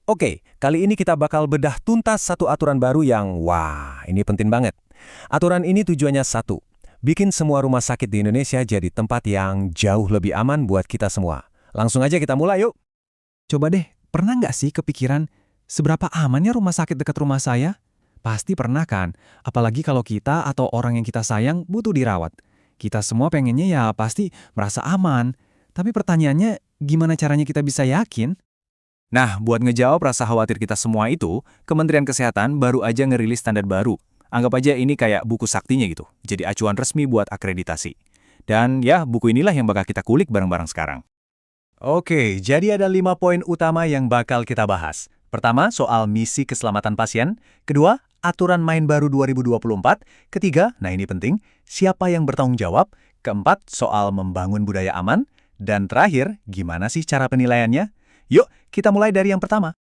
Oke, kali ini kita bakal bedah tuntas satu aturan baru yang, wah, ini penting banget. Aturan ini tujuannya satu, bikin semua rumah sakit di Indonesia jadi tempat yang jauh lebih aman buat kita semua. Langsung aja kita mulai yuk. Coba deh, pernah nggak sih kepikiran seberapa amannya rumah sakit dekat rumah saya? Pasti pernah kan? Apalagi kalau kita atau orang yang kita sayang butuh dirawat. Kita semua pengennya ya pasti merasa aman. Tapi pertanyaannya, gimana caranya kita bisa yakin? Nah, buat ngejawab rasa khawatir kita semua itu, Kementerian Kesehatan baru aja ngerilis standar baru. Anggap aja ini kayak buku saktinya gitu, jadi acuan resmi buat akreditasi. Dan ya, buku inilah yang bakal kita kulik bareng-barang sekarang. Oke, jadi ada 5 poin utama yang bakal kita bahas. Pertama, soal misi keselamatan pasien. Kedua, aturan main baru 2024. Ketiga, nah ini penting, siapa yang bertanggung jawab. Keempat, soal membangun budaya aman. Dan terakhir, gimana sih cara penilaiannya? Yuk, kita mulai dari yang pertama.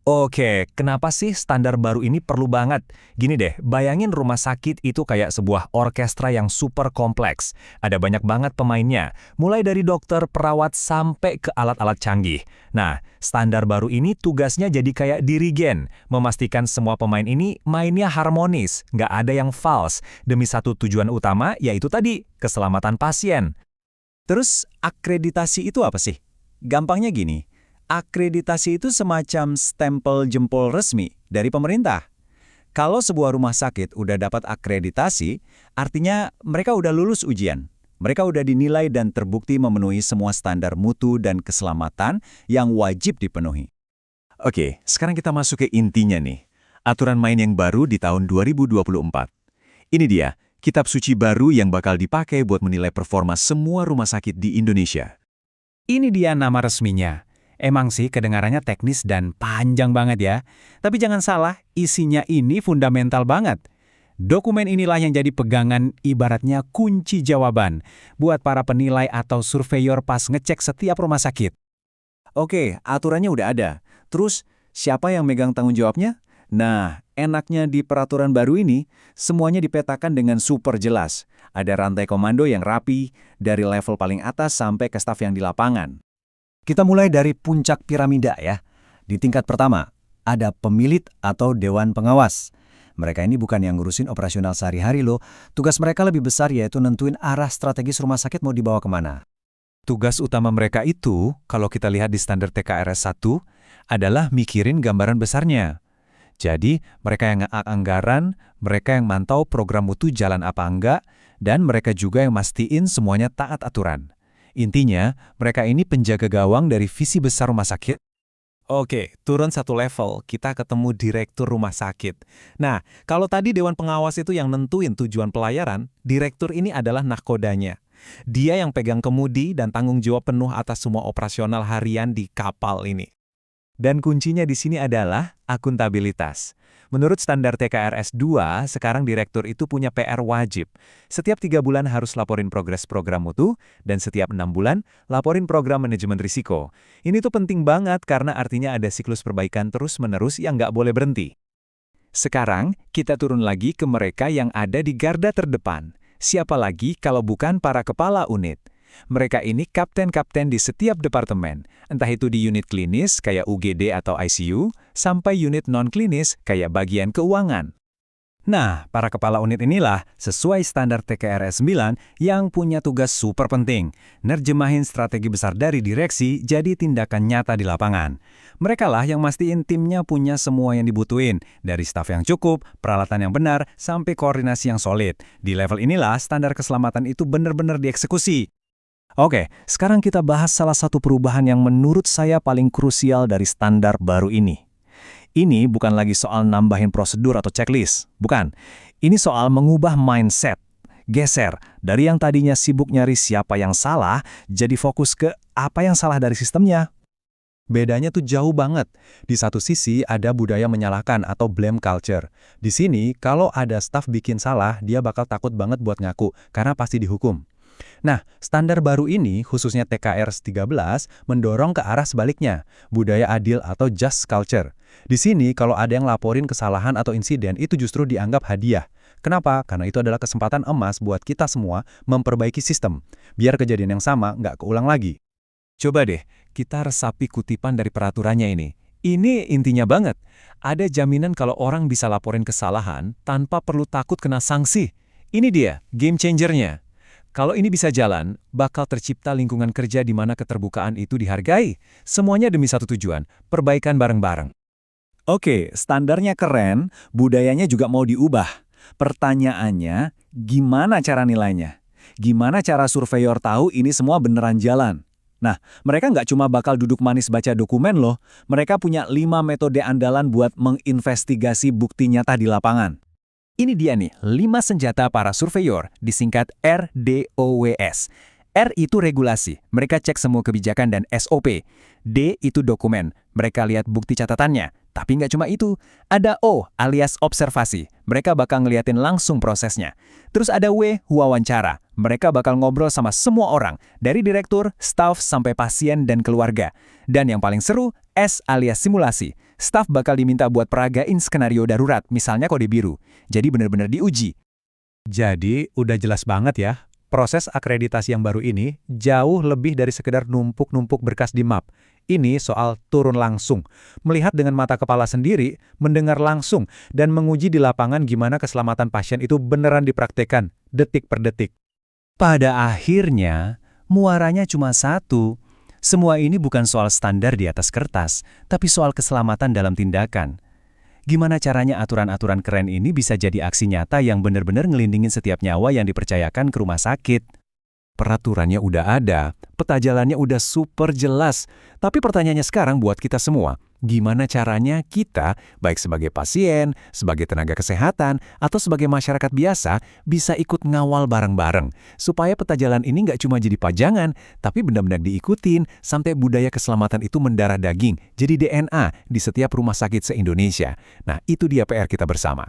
Oke, kenapa sih standar baru ini perlu banget? Gini deh, bayangin rumah sakit itu kayak sebuah orkestra yang super kompleks. Ada banyak banget pemainnya, mulai dari dokter, perawat, sampai ke alat-alat canggih. Nah, standar baru ini tugasnya jadi kayak dirigen, memastikan semua pemain ini mainnya harmonis, nggak ada yang false, demi satu tujuan utama, yaitu tadi, keselamatan pasien. Terus, akreditasi itu apa sih? Gampangnya gini, akreditasi itu semacam stempel jempol resmi dari pemerintah. Kalau sebuah rumah sakit udah dapat akreditasi, artinya mereka udah lulus ujian. Mereka udah dinilai dan terbukti memenuhi semua standar mutu dan keselamatan yang wajib dipenuhi. Oke, sekarang kita masuk ke intinya nih. Aturan main yang baru di tahun 2024. Ini dia, kitab suci baru yang bakal dipakai buat menilai performa semua rumah sakit di Indonesia. Ini dia nama resminya. Emang sih kedengarannya teknis dan panjang banget ya. Tapi jangan salah, isinya ini fundamental banget. Dokumen inilah yang jadi pegangan ibaratnya kunci jawaban buat para penilai atau surveyor pas ngecek setiap rumah sakit. Oke, aturannya udah ada. Terus, siapa yang megang tanggung jawabnya? Nah, enaknya di peraturan baru ini, semuanya dipetakan dengan super jelas. Ada rantai komando yang rapi, dari level paling atas sampai ke staf yang di lapangan. Kita mulai dari puncak piramida ya. Di tingkat pertama, ada pemilit atau dewan pengawas. Mereka ini bukan yang ngurusin operasional sehari-hari loh. Tugas mereka lebih besar yaitu nentuin arah strategis rumah sakit mau dibawa kemana. Tugas utama mereka itu, kalau kita lihat di standar TKRS 1, adalah mikirin gambaran besarnya. Jadi, mereka yang anggaran, mereka yang mantau program mutu jalan apa enggak, dan mereka juga yang mastiin semuanya taat aturan. Intinya, mereka ini penjaga gawang dari visi besar rumah sakit. Oke, turun satu level, kita ketemu direktur rumah sakit. Nah, kalau tadi Dewan Pengawas itu yang nentuin tujuan pelayaran, direktur ini adalah nahkodanya. Dia yang pegang kemudi dan tanggung jawab penuh atas semua operasional harian di kapal ini. Dan kuncinya di sini adalah akuntabilitas. Menurut standar TKRS 2, sekarang direktur itu punya PR wajib. Setiap 3 bulan harus laporin progres program mutu, dan setiap 6 bulan laporin program manajemen risiko. Ini tuh penting banget karena artinya ada siklus perbaikan terus-menerus yang nggak boleh berhenti. Sekarang, kita turun lagi ke mereka yang ada di garda terdepan. Siapa lagi kalau bukan para kepala unit? Mereka ini kapten-kapten di setiap departemen, entah itu di unit klinis kayak UGD atau ICU, sampai unit non-klinis kayak bagian keuangan. Nah, para kepala unit inilah sesuai standar TKRS 9 yang punya tugas super penting, nerjemahin strategi besar dari direksi jadi tindakan nyata di lapangan. Mereka lah yang mastiin timnya punya semua yang dibutuhin, dari staf yang cukup, peralatan yang benar, sampai koordinasi yang solid. Di level inilah standar keselamatan itu benar-benar dieksekusi. Oke, sekarang kita bahas salah satu perubahan yang menurut saya paling krusial dari standar baru ini. Ini bukan lagi soal nambahin prosedur atau checklist, bukan. Ini soal mengubah mindset. Geser dari yang tadinya sibuk nyari siapa yang salah, jadi fokus ke apa yang salah dari sistemnya. Bedanya tuh jauh banget. Di satu sisi ada budaya menyalahkan atau blame culture. Di sini, kalau ada staf bikin salah, dia bakal takut banget buat ngaku, karena pasti dihukum. Nah, standar baru ini, khususnya TKRS 13, mendorong ke arah sebaliknya, budaya adil atau just culture. Di sini, kalau ada yang laporin kesalahan atau insiden, itu justru dianggap hadiah. Kenapa? Karena itu adalah kesempatan emas buat kita semua memperbaiki sistem, biar kejadian yang sama nggak keulang lagi. Coba deh, kita resapi kutipan dari peraturannya ini. Ini intinya banget. Ada jaminan kalau orang bisa laporin kesalahan tanpa perlu takut kena sanksi. Ini dia, game changernya. Kalau ini bisa jalan, bakal tercipta lingkungan kerja di mana keterbukaan itu dihargai. Semuanya demi satu tujuan, perbaikan bareng-bareng. Oke, standarnya keren, budayanya juga mau diubah. Pertanyaannya, gimana cara nilainya? Gimana cara surveyor tahu ini semua beneran jalan? Nah, mereka nggak cuma bakal duduk manis baca dokumen loh, mereka punya 5 metode andalan buat menginvestigasi bukti nyata di lapangan. Ini dia nih, 5 senjata para surveyor, disingkat RDOWS. R itu regulasi, mereka cek semua kebijakan dan SOP. D itu dokumen, mereka lihat bukti catatannya. Tapi nggak cuma itu, ada O alias observasi, mereka bakal ngeliatin langsung prosesnya. Terus ada W, wawancara, mereka bakal ngobrol sama semua orang, dari direktur, staf, sampai pasien dan keluarga. Dan yang paling seru, S alias simulasi, staf bakal diminta buat peragain skenario darurat, misalnya kode biru. Jadi benar-benar diuji. Jadi, udah jelas banget ya, proses akreditasi yang baru ini jauh lebih dari sekedar numpuk-numpuk berkas di map. Ini soal turun langsung, melihat dengan mata kepala sendiri, mendengar langsung, dan menguji di lapangan gimana keselamatan pasien itu beneran dipraktekkan, detik per detik. Pada akhirnya, muaranya cuma satu. Semua ini bukan soal standar di atas kertas, tapi soal keselamatan dalam tindakan. Gimana caranya aturan-aturan keren ini bisa jadi aksi nyata yang benar-benar ngelindungin setiap nyawa yang dipercayakan ke rumah sakit? Peraturannya udah ada, peta jalannya udah super jelas. Tapi pertanyaannya sekarang buat kita semua, gimana caranya kita, baik sebagai pasien, sebagai tenaga kesehatan, atau sebagai masyarakat biasa, bisa ikut ngawal bareng-bareng, supaya peta jalan ini nggak cuma jadi pajangan, tapi benar-benar diikutin sampai budaya keselamatan itu mendarah daging, jadi DNA di setiap rumah sakit se-Indonesia. Nah, itu dia PR kita bersama.